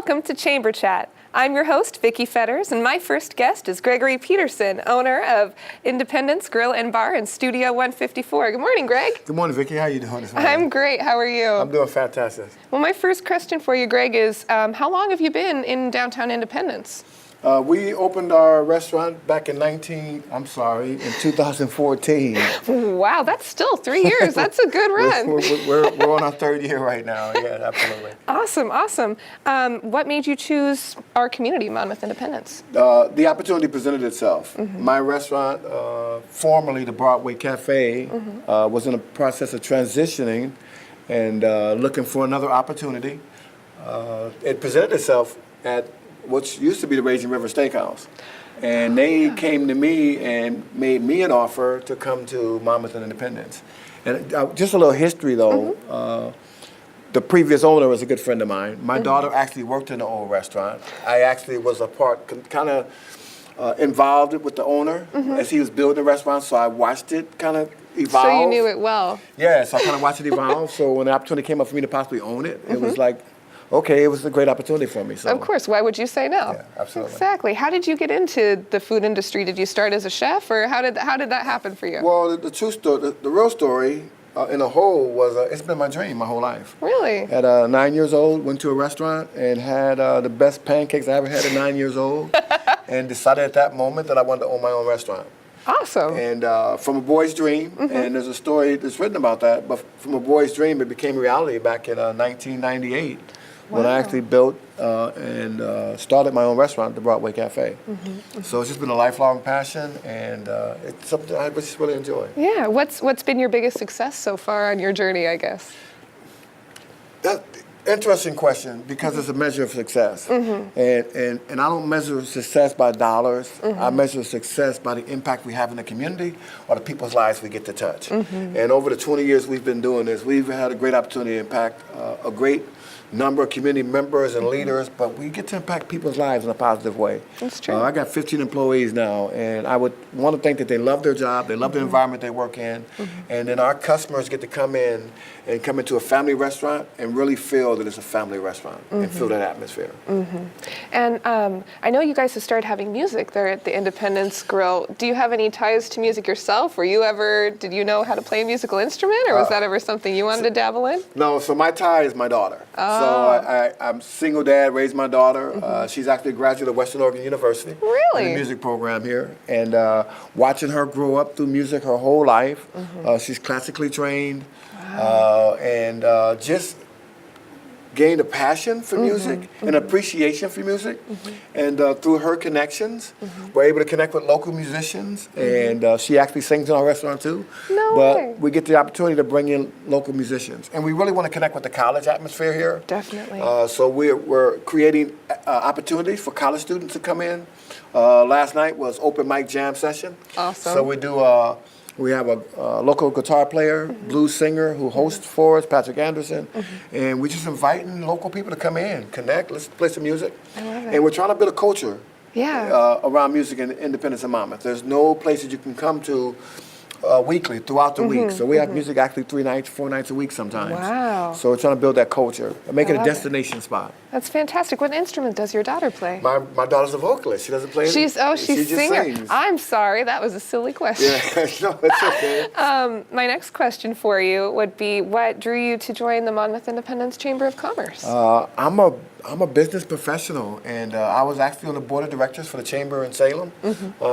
Welcome to Chamber Chat. I'm your host, Vicki Fetters, and my first guest is Greggery Peterson, owner of Independence Grill and Bar in Studio 154. Good morning, Greg. Good morning, Vicki. How are you doing this morning? I'm great. How are you? I'm doing fantastic. Well, my first question for you, Greg, is how long have you been in downtown Independence? We opened our restaurant back in 2014. Wow, that's still 3 years. That's a good run. We're on our third year right now. Yeah, absolutely. Awesome, awesome. What made you choose our community, Monmouth-Independence? The opportunity presented itself. My restaurant, formerly the Broadway Cafe, was in the process of transitioning and looking for another opportunity. It presented itself at what used to be the Raging River Steakhouse. And they came to me and made me an offer to come to Monmouth-Independence. And just a little history though, the previous owner was a good friend of mine. My daughter actually worked in the old restaurant. I actually was a part, kind of involved with the owner as he was building the restaurant, so I watched it kind of evolve. So you knew it well. Yeah, so I kind of watched it evolve. So when the opportunity came up for me to possibly own it, it was like, okay, it was a great opportunity for me. So. Of course, why would you say no? Yeah, absolutely. Exactly. How did you get into the food industry? Did you start as a chef, or how did that happen for you? Well, the true story, the real story in a whole was it's been my dream my whole life. Really? At 9 years old, went to a restaurant and had the best pancakes I ever had at 9 years old, and decided at that moment that I wanted to own my own restaurant. Awesome. And from a boy's dream, and there's a story that's written about that, but from a boy's dream, it became reality back in 1998. When I actually built and started my own restaurant, the Broadway Cafe. So it's just been a lifelong passion, and it's something I just really enjoy. Yeah. What's been your biggest success so far on your journey, I guess? That's interesting question, because it's a measure of success. And I don't measure success by dollars. I measure success by the impact we have in the community or the people's lives we get to touch. And over the 20 years we've been doing this, we've had a great opportunity to impact a great number of community members and leaders, but we get to impact people's lives in a positive way. That's true. I got 15 employees now, and I would want to think that they love their job, they love the environment they work in, and then our customers get to come in and come into a family restaurant and really feel that it's a family restaurant and feel that atmosphere. And I know you guys have started having music there at the Independence Grill. Do you have any ties to music yourself? Did you know how to play a musical instrument, or was that ever something you wanted to dabble in? No, so my tie is my daughter. So I'm single dad, raised my daughter. She's actually a graduate of Western Oregon University. Really? In the music program here. And watching her grow up through music her whole life. She's classically trained. And just gained a passion for music and appreciation for music. And through her connections, we're able to connect with local musicians. And she actually sings in our restaurant too. No but way. we get the opportunity to bring in local musicians. And we really want to connect with the college atmosphere here. Definitely. So we're creating opportunities for college students to come in. Last night was open mic jam session. Awesome. So we have a local guitar player, blues singer who hosts for us, Patrick Anderson, and we're just inviting local people to come in, connect, let's play some music. I love it. And we're trying to build a culture Yeah. around music in Independence and Monmouth. There's no place that you can come to weekly, throughout the week. So we have music actually 3 nights, 4 nights a week sometimes. Wow. So we're trying to build that culture and make it a love it. destination spot. That's fantastic. What instrument does your daughter play? My daughter's a vocalist. She doesn't play any. She's a just singer. sings. I'm sorry, that was a silly question. Yeah, no, it's okay. My next question for you would be, what drew you to join the Monmouth-Independence Chamber of Commerce? I'm a business professional, and I was actually on the board of directors for the Chamber in Salem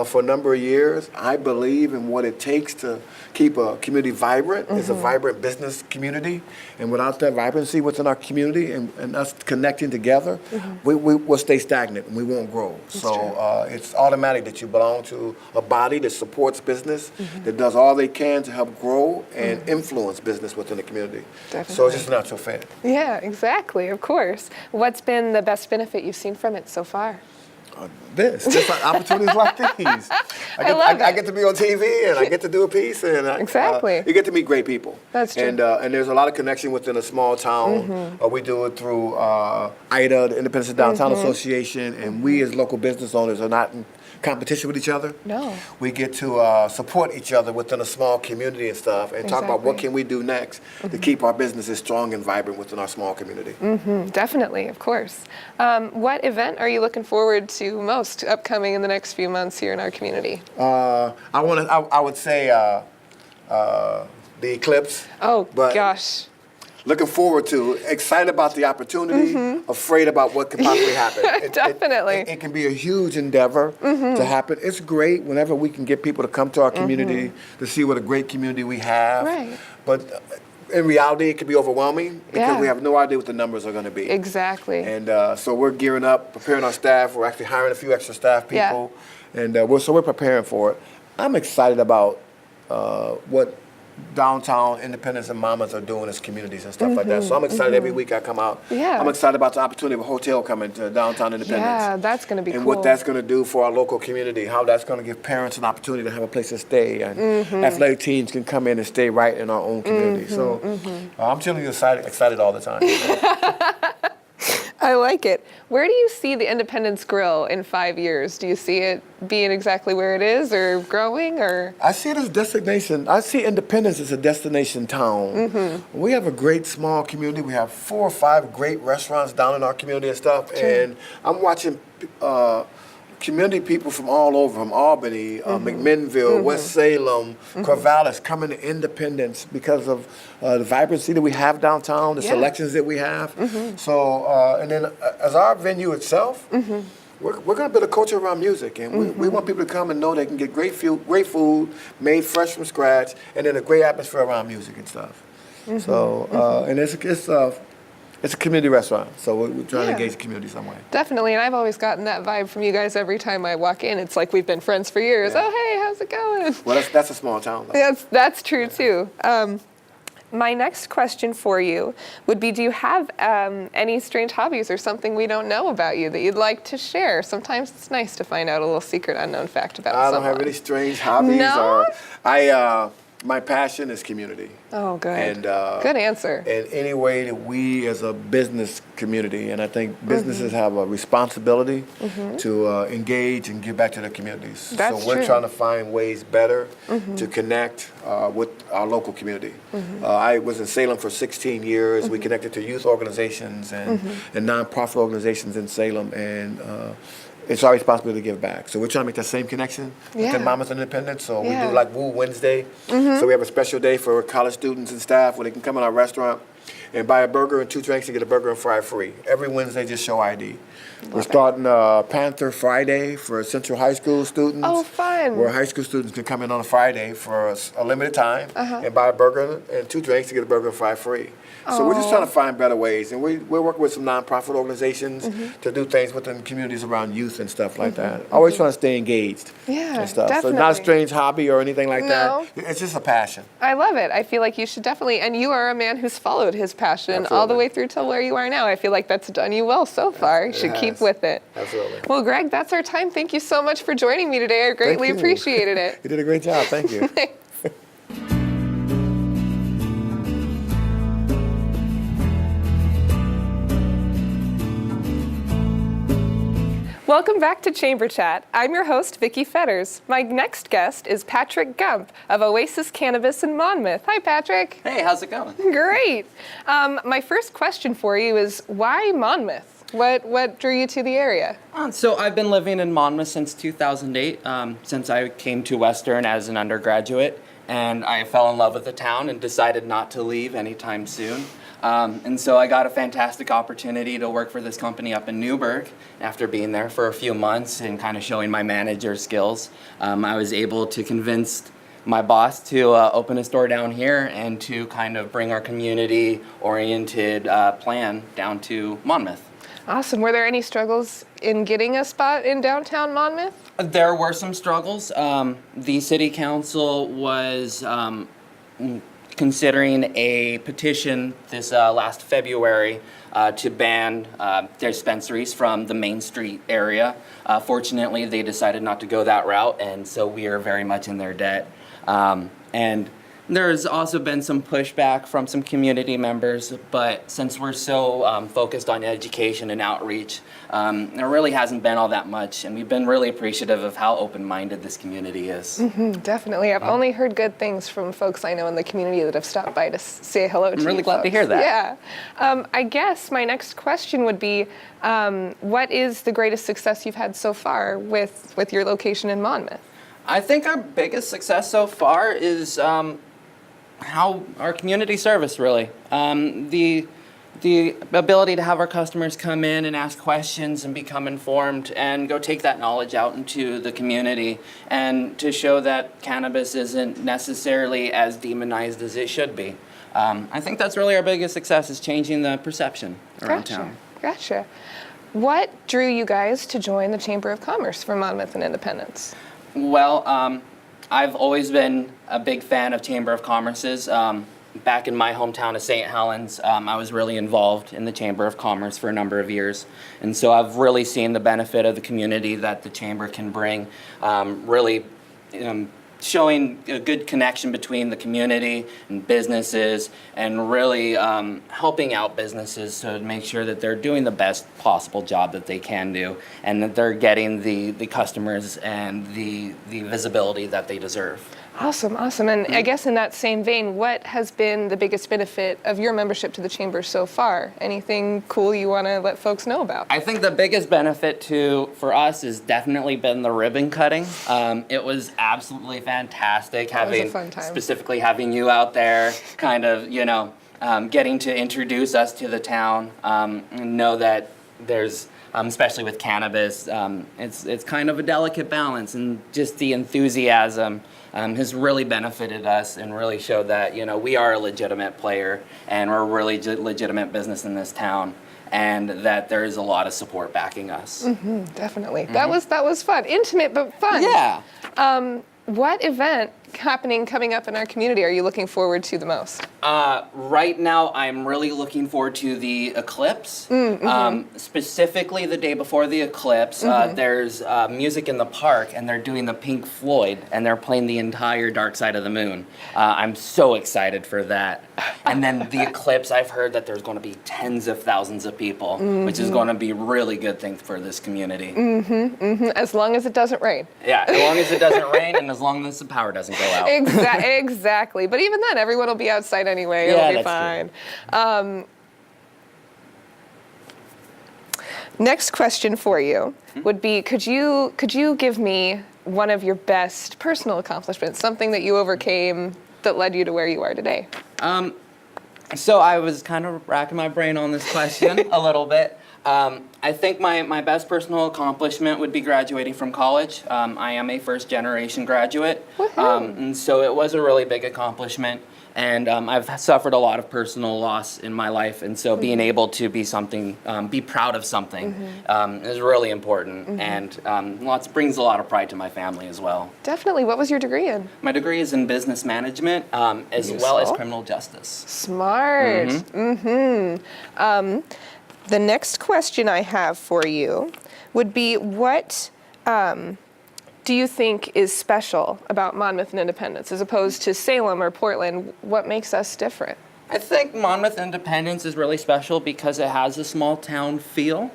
for a number of years. I believe in what it takes to keep a community vibrant. It's a vibrant business community, and without that vibrancy within our community and us connecting together, we will stay stagnant and we won't grow. It's automatic that you belong to a body that supports business, that does all they can to help grow and influence business within the community. Definitely. So it's just a natural fit. Yeah, exactly, of course. What's been the best benefit you've seen from it so far? Just like opportunities like these. I get to be on TV and I get to do a piece, and Exactly. You get to meet great people. That's true. And there's a lot of connection within a small town. We do it through IDA, the Independence Downtown Association, and we as local business owners are not competition with each other. No. We get to support each other within a small community and stuff, and talk about what can we do next to keep our businesses strong and vibrant within our small community. Definitely, of course. What event are you looking forward to most upcoming in the next few months here in our community? I would say the eclipse. Oh, but gosh. Looking forward to, excited about the opportunity, afraid about what could possibly happen. Definitely. It can be a huge endeavor to happen. It's great whenever we can get people to come to our community to see what a great community we have. Right. But in reality, it can be overwhelming because we have no idea what the numbers are going to be. Exactly. And so we're gearing up, preparing our staff. We're actually hiring a few extra staff people. And we're preparing for it. I'm excited about what downtown Independence and Monmouth are doing as communities and stuff like that. So I'm excited every week I come out. Yeah. I'm excited about the opportunity of a hotel coming to downtown Independence. Yeah, that's going to be and cool. what that's going to do for our local community, how that's going to give parents an opportunity to have a place to stay, and athletic teams can come in and stay right in our own community. So I'm telling you, excited all the time. I like it. Where do you see the Independence Grill in 5 years? Do you see it being exactly where it is, or growing, or? I see it as a destination. I see Independence as a destination town. We have a great small community. We have 4 or 5 great restaurants down in our community and stuff. And I'm watching community people from all over, from Albany, McMinnville, West Salem, Corvallis, coming to Independence because of the vibrancy that we have downtown, the selections that we have. So, and then as our venue itself, we're going to build a culture around music, and we want people to come and know they can get great food made fresh from scratch, and then a great atmosphere around music and stuff. So, and it's a community restaurant, so we're trying to engage the community some way. Definitely, and I've always gotten that vibe from you guys every time I walk in. It's like we've been friends for years. Oh, hey, how's it going? Well, that's a small town, though. That's true, too. My next question for you would be, do you have any strange hobbies or something we don't know about you that you'd like to share? Sometimes it's nice to find out a little secret, unknown fact about someone. I don't have any strange hobbies. No? My passion is community. Oh, good. And good answer. And any way that we as a business community, and I think businesses have a responsibility to engage and give back to their communities. That's so we're true. trying to find ways better to connect with our local community. I was in Salem for 16 years. We connected to youth organizations and nonprofit organizations in Salem, and it's our responsibility to give back. So we're trying to make that same connection within Monmouth-Independence. So we do like Woo Wednesday. So we have a special day for college students and staff where they can come in our restaurant and buy a burger and 2 drinks and get a burger and fry free. Every Wednesday, just show ID. We're starting Panther Friday for Central High School students. Oh, fun. Where high school students can come in on a Friday for a limited time and buy a burger and 2 drinks to get a burger and fry free. So we're just trying to find better ways, and we're working with some nonprofit organizations to do things within communities around youth and stuff like that. Always trying to stay engaged and stuff. Definitely. So not a strange hobby or anything like No. that. It's just a passion. I love it. I feel like you should definitely, and you are a man who's followed his passion all the way through till where you are now. I feel like that's done you well so far. You should keep with it. Absolutely. Well, Greg, that's our time. Thank you so much for joining me today. I greatly appreciated it. You did a great job. Thank you. Welcome back to Chamber Chat. I'm your host, Vicki Fetters. My next guest is Patrick Gump of Oasis Cannabis in Monmouth. Hi, Patrick. Hey, how's it going? Great. My first question for you is, why Monmouth? What drew you to the area? So I've been living in Monmouth since 2008, since I came to Western as an undergraduate, and I fell in love with the town and decided not to leave anytime soon. And so I got a fantastic opportunity to work for this company up in Newburgh. After being there for a few months and kind of showing my manager skills, I was able to convince my boss to open a store down here and to kind of bring our community-oriented plan down to Monmouth. Awesome. Were there any struggles in getting a spot in downtown Monmouth? There were some struggles. The city council was considering a petition this last February to ban dispensaries from the Main Street area. Fortunately, they decided not to go that route, and so we are very much in their debt. And There's also been some pushback from some community members, but since we're so focused on education and outreach, there really hasn't been all that much, and we've been really appreciative of how open-minded this community is. Definitely. I've only heard good things from folks I know in the community that have stopped by to say hello to you. I'm really glad to hear that. Yeah. I guess my next question would be, what is the greatest success you've had so far with your location in Monmouth? I think our biggest success so far is how our community service, really. The ability to have our customers come in and ask questions and become informed and go take that knowledge out into the community and to show that cannabis isn't necessarily as demonized as it should be. I think that's really our biggest success, is changing the perception around town. Gotcha. What drew you guys to join the Chamber of Commerce for Monmouth-Independence? Well, I've always been a big fan of Chamber of Commerce's. Back in my hometown of St. Helens, I was really involved in the Chamber of Commerce for a number of years. And so I've really seen the benefit of the community that the Chamber can bring, really showing a good connection between the community and businesses, and really helping out businesses to make sure that they're doing the best possible job that they can do, and that they're getting the customers and the visibility that they deserve. Awesome. And I guess in that same vein, what has been the biggest benefit of your membership to the Chamber so far? Anything cool you want to let folks know about? I think the biggest benefit for us has definitely been the ribbon cutting. It was absolutely fantastic That was a fun time. Specifically having you out there, kind of, getting to introduce us to the town, and know that there's, especially with cannabis, it's kind of a delicate balance, and just the enthusiasm has really benefited us and really showed that, we are a legitimate player and we're a really legitimate business in this town, and that there is a lot of support backing us. Definitely. That was fun. Intimate, but fun. Yeah. What event coming up in our community are you looking forward to the most? Right now, I'm really looking forward to the eclipse. Specifically, the day before the eclipse, there's music in the park, and they're doing the Pink Floyd, and they're playing the entire Dark Side of the Moon. I'm so excited for that. And then the eclipse, I've heard that there's going to be tens of thousands of people, which is going to be a really good thing for this community. As long as it doesn't rain. Yeah, as long as it doesn't rain, and as long as the power doesn't go out. Exactly. But even then, everyone will be outside anyway. Yeah, It'll be fine. Next question for you would be: Could you give me one of your best personal accomplishments, something that you overcame that led you to where you are today? So I was kind of racking my brain on this question a little bit. I think my best personal accomplishment would be graduating from college. I am a first-generation graduate, and so it was a really big accomplishment. And I've suffered a lot of personal loss in my life, and so being able to be proud of something is really important, and brings a lot of pride to my family as well. Definitely. What was your degree in? My degree is in business management, as well as criminal justice. Smart. The next question I have for you would be: What do you think is special about Monmouth-Independence as opposed to Salem or Portland? What makes us different? I think Monmouth-Independence is really special because it has a small town feel,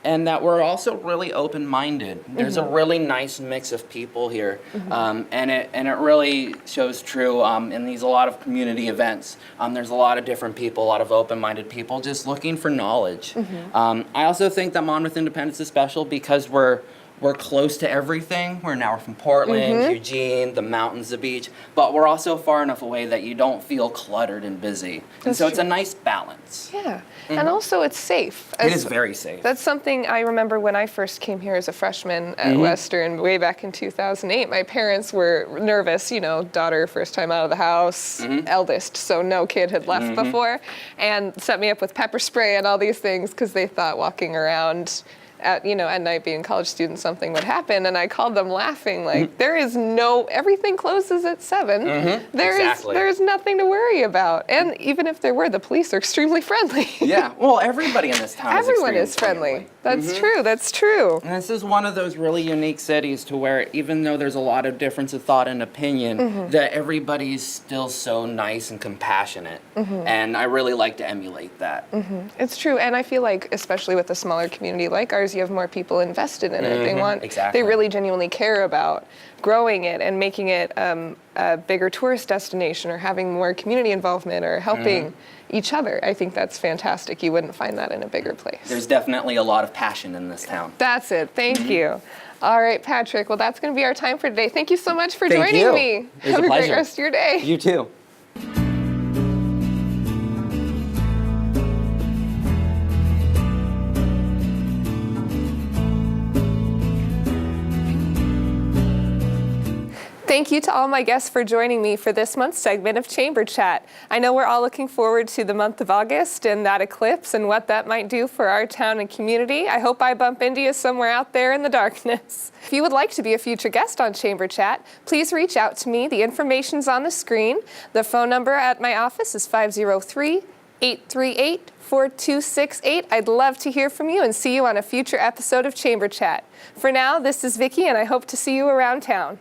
and that we're also really open-minded. There's a really nice mix of people here, and it really shows true in a lot of community events. There's a lot of different people, a lot of open-minded people just looking for knowledge. I also think that Monmouth-Independence is special because we're close to everything. We're from Portland, Eugene, the mountains, the beach, but we're also far enough away that you don't feel cluttered and busy. And so it's a nice balance. Yeah, and also it's safe. It is very safe. That's something I remember when I first came here as a freshman at Western way back in 2008. My parents were nervous, daughter first time out of the house, eldest, so no kid had left before, and set me up with pepper spray and all these things because they thought walking around at night being a college student, something would happen, and I called them laughing, like, there is everything closes at 7. Exactly. There's nothing to worry about. And even if there were, the police are extremely friendly. Yeah, well, everybody in this town Everyone is is friendly. That's true, that's true. And this is one of those really unique cities to where even though there's a lot of difference of thought and opinion, that everybody's still so nice and compassionate. And I really like to emulate that. It's true, and I feel like, especially with a smaller community like ours, you have more people invested in it. Exactly. They really genuinely care about growing it and making it a bigger tourist destination, or having more community involvement, or helping each other. I think that's fantastic. You wouldn't find that in a bigger place. There's definitely a lot of passion in this town. That's it. Thank you. All right, Patrick. Well, that's going to be our time for today. Thank you so much for Thank joining you. me. It was Have a a great pleasure. rest of your day. You too. Thank you to all my guests for joining me for this month's segment of Chamber Chat. I know we're all looking forward to the month of August and that eclipse and what that might do for our town and community. I hope I bump into you somewhere out there in the darkness. If you would like to be a future guest on Chamber Chat, please reach out to me. The information's on the screen. The phone number at my office is 503-838-4268. I'd love to hear from you and see you on a future episode of Chamber Chat. For now, this is Vicki, and I hope to see you around town.